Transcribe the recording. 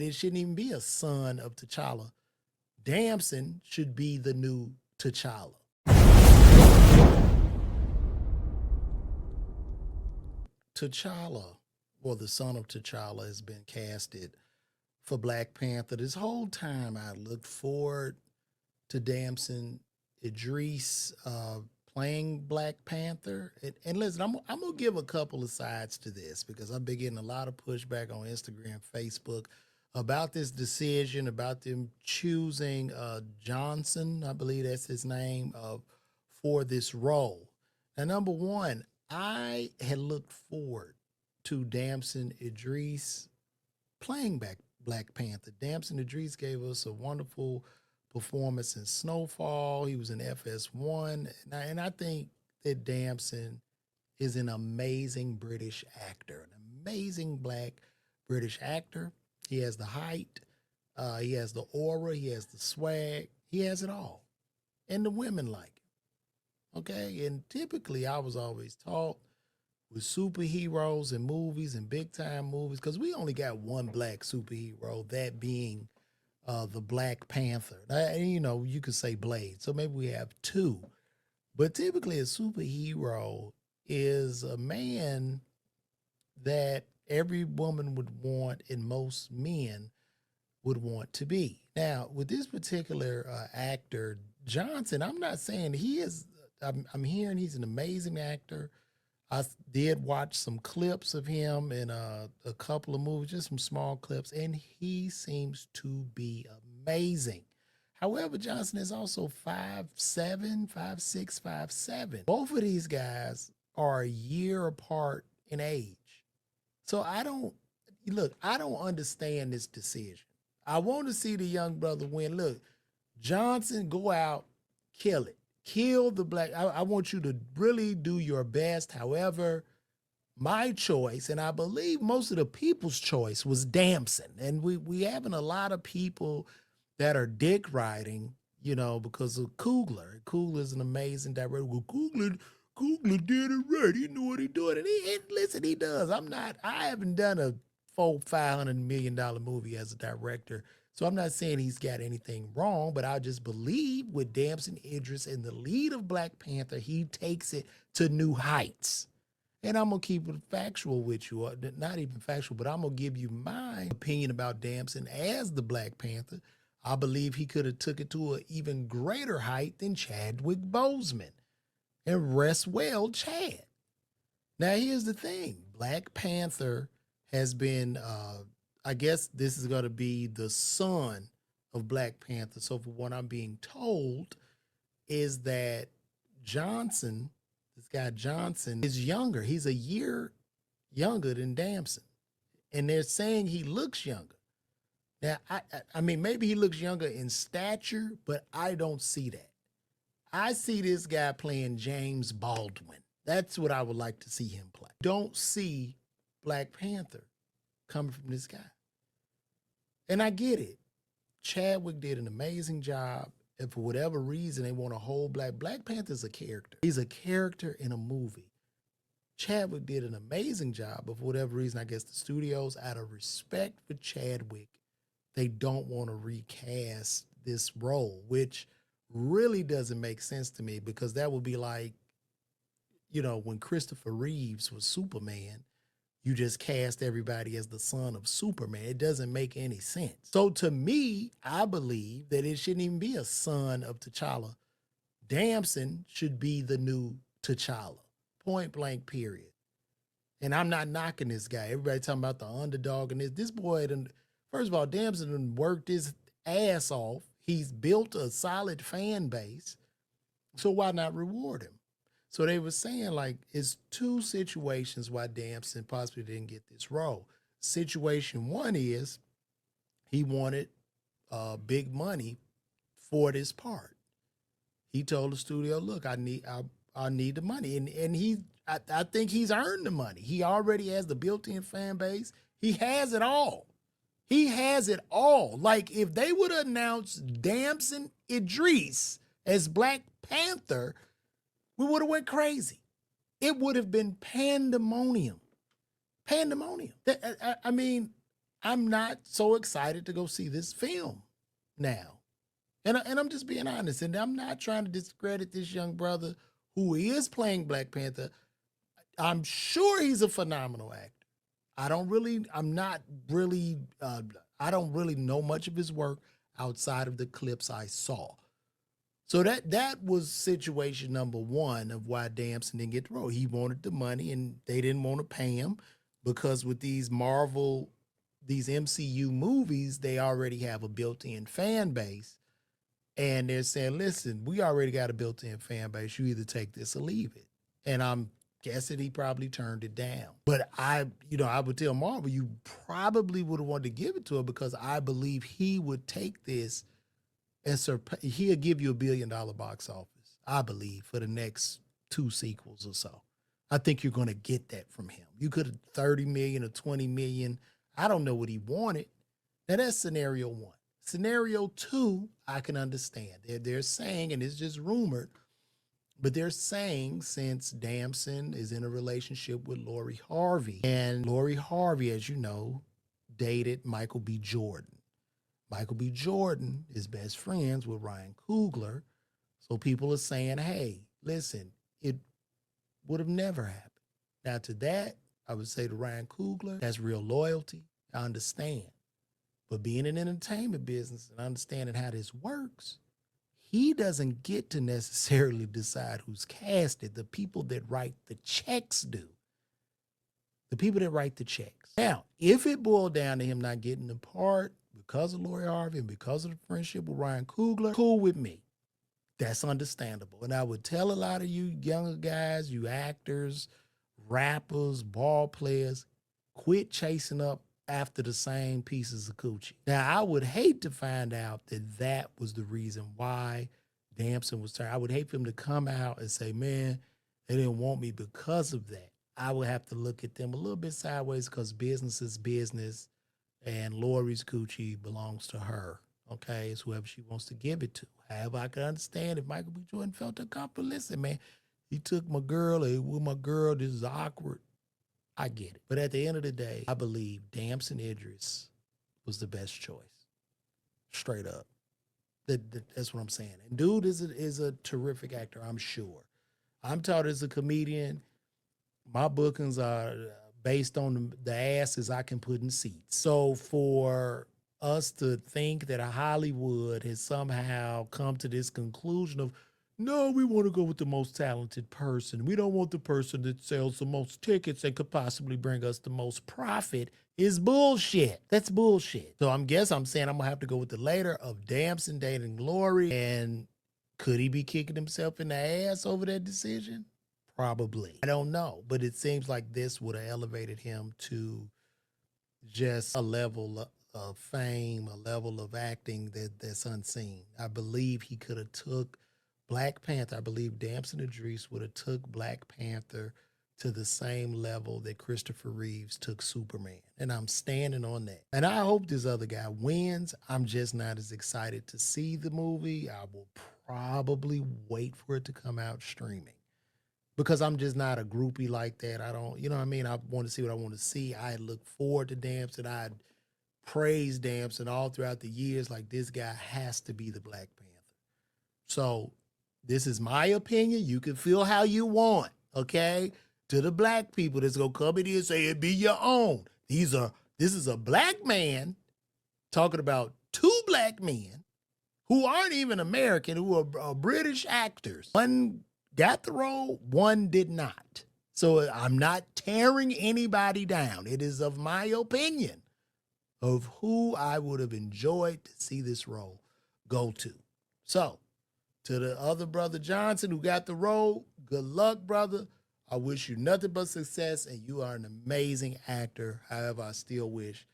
It shouldn't even be a son of T'Challa. Damson should be the new T'Challa. T'Challa, or the son of T'Challa, has been casted for Black Panther. This whole time I looked forward to Damson Idris playing Black Panther. And listen, I'm going to give a couple of sides to this because I've been getting a lot of pushback on Instagram, Facebook about this decision, about them choosing Johnson, I believe that's his name, for this role. Now, number one, I had looked forward to Damson Idris playing back Black Panther. Damson Idris gave us a wonderful performance in Snowfall. He was in FS1. And I think that Damson is an amazing British actor, an amazing black British actor. He has the height, he has the aura, he has the swag, he has it all. And the women like it. Okay. And typically, I was always taught with superheroes and movies and big time movies, because we only got one black superhero, that being the Black Panther. You know, you could say Blade. So maybe we have two. But typically, a superhero is a man that every woman would want and most men would want to be. Now, with this particular actor, Johnson, I'm not saying he is, I'm hearing he's an amazing actor. I did watch some clips of him in a couple of movies, just some small clips, and he seems to be amazing. However, Johnson is also 5'7", 5'6", 5'7". Both of these guys are a year apart in age. So I don't understand this decision. I want to see the young brother win. Look, Johnson, go out, kill it. Kill the black. I want you to really do your best. However, my choice, and I believe most of the people's choice, was Damson. And we having a lot of people that are dick riding, you know, because of Coogler. Coogler's an amazing director. Well, Coogler did it right. He knew what he doing. And listen, he does. I haven't done a $500 million movie as a director. So I'm not saying he's got anything wrong, but I just believe with Damson Idris in the lead of Black Panther, he takes it to new heights. And I'm going to keep it factual with you, not even factual, but I'm going to give you my opinion about Damson as the Black Panther. I believe he could have took it to an even greater height than Chadwick Boseman. And rest well, Chad. Now, here's the thing. Black Panther has been, I guess this is going to be the son of Black Panther. So for what I'm being told is that Johnson, this guy Johnson, is younger. He's a year younger than Damson. And they're saying he looks younger. Now, I mean, maybe he looks younger in stature, but I don't see that. I see this guy playing James Baldwin. That's what I would like to see him play. Don't see Black Panther coming from this guy. And I get it. Chadwick did an amazing job. And for whatever reason, they want to hold Black Panther's a character. He's a character in a movie. Chadwick did an amazing job, but for whatever reason, I guess the studios, out of respect for Chadwick, they don't want to recast this role, which really doesn't make sense to me, because that would be like, you know, when Christopher Reeves was Superman, you just cast everybody as the son of Superman. It doesn't make any sense. So to me, I believe that it shouldn't even be a son of T'Challa. Damson should be the new T'Challa. Point blank, period. And I'm not knocking this guy. Everybody talking about the underdog and this boy, first of all, Damson worked his ass off. He's built a solid fan base. So why not reward him? So they were saying, like, it's two situations why Damson possibly didn't get this role. Situation one is he wanted big money for this part. He told the studio, look, I need the money. And I think he's earned the money. He already has the built-in fan base. He has it all. He has it all. Like, if they would have announced Damson Idris as Black Panther, we would have went crazy. It would have been pandemonium. Pandemonium. I mean, I'm not so excited to go see this film now. And I'm just being honest. And I'm not trying to discredit this young brother who is playing Black Panther. I'm sure he's a phenomenal actor. I'm not really, I don't really know much of his work outside of the clips I saw. So that was situation number one of why Damson didn't get the role. He wanted the money and they didn't want to pay him because with these MCU movies, they already have a built-in fan base. And they're saying, listen, we already got a built-in fan base. You either take this or leave it. And I'm guessing he probably turned it down. But I would tell Marvel, you probably would have wanted to give it to him because I believe he would take this and he'll give you $1 billion box office, I believe, for the next 2 sequels or so. I think you're going to get that from him. You could have 30 million or 20 million. I don't know what he wanted. Now that's scenario one. Scenario two, I can understand. They're saying, and it's just rumored, but they're saying since Damson is in a relationship with Lori Harvey, and Lori Harvey, as you know, dated Michael B. Jordan. Michael B. Jordan is best friends with Ryan Coogler. So people are saying, hey, listen, it would have never happened. Now, to that, I would say to Ryan Coogler, that's real loyalty. I understand. But being in the entertainment business and understanding how this works, he doesn't get to necessarily decide who's casted. The people that write the checks do. The people that write the checks. Now, if it boiled down to him not getting the part because of Lori Harvey and because of the friendship with Ryan Coogler, cool with me. That's understandable. And I would tell a lot of you younger guys, you actors, rappers, ball players, quit chasing up after the same pieces of coochie. Now, I would hate to find out that that was the reason why Damson was turned. I would hate for him to come out and say, man, they didn't want me because of that. I would have to look at them a little bit sideways because business is business and Lori's coochie belongs to her. Okay, it's whoever she wants to give it to. However, I can understand if Michael B. Jordan felt uncomfortable. Listen, man, he took my girl, with my girl, this is awkward. I get it. But at the end of the day, I believe Damson Idris was the best choice. Straight up. That's what I'm saying. And dude is a terrific actor, I'm sure. I'm taught as a comedian, my bookings are based on the asses I can put in seats. So for us to think that Hollywood has somehow come to this conclusion of, no, we want to go with the most talented person. We don't want the person that sells the most tickets and could possibly bring us the most profit is bullshit. That's bullshit. So I'm saying I'm going to have to go with the later of Damson dating Lori. And could he be kicking himself in the ass over that decision? Probably. I don't know. But it seems like this would have elevated him to just a level of fame, a level of acting that's unseen. I believe he could have took Black Panther. I believe Damson Idris would have took Black Panther to the same level that Christopher Reeves took Superman. And I'm standing on that. And I hope this other guy wins. I'm just not as excited to see the movie. I will probably wait for it to come out streaming because I'm just not a groupie like that. I don't, you know what I mean? I want to see what I want to see. I look forward to Damson. I praise Damson all throughout the years. Like, this guy has to be the Black Panther. So this is my opinion. You can feel how you want, okay? To the black people that's going to come in here and say, it be your own. This is a black man talking about 2 black men who aren't even American, who are British actors. One got the role, one did not. So I'm not tearing anybody down. It is of my opinion of who I would have enjoyed to see this role go to. So, to the other brother Johnson who got the role, good luck, brother. I wish you nothing but success, and you are an amazing actor. However, I still wish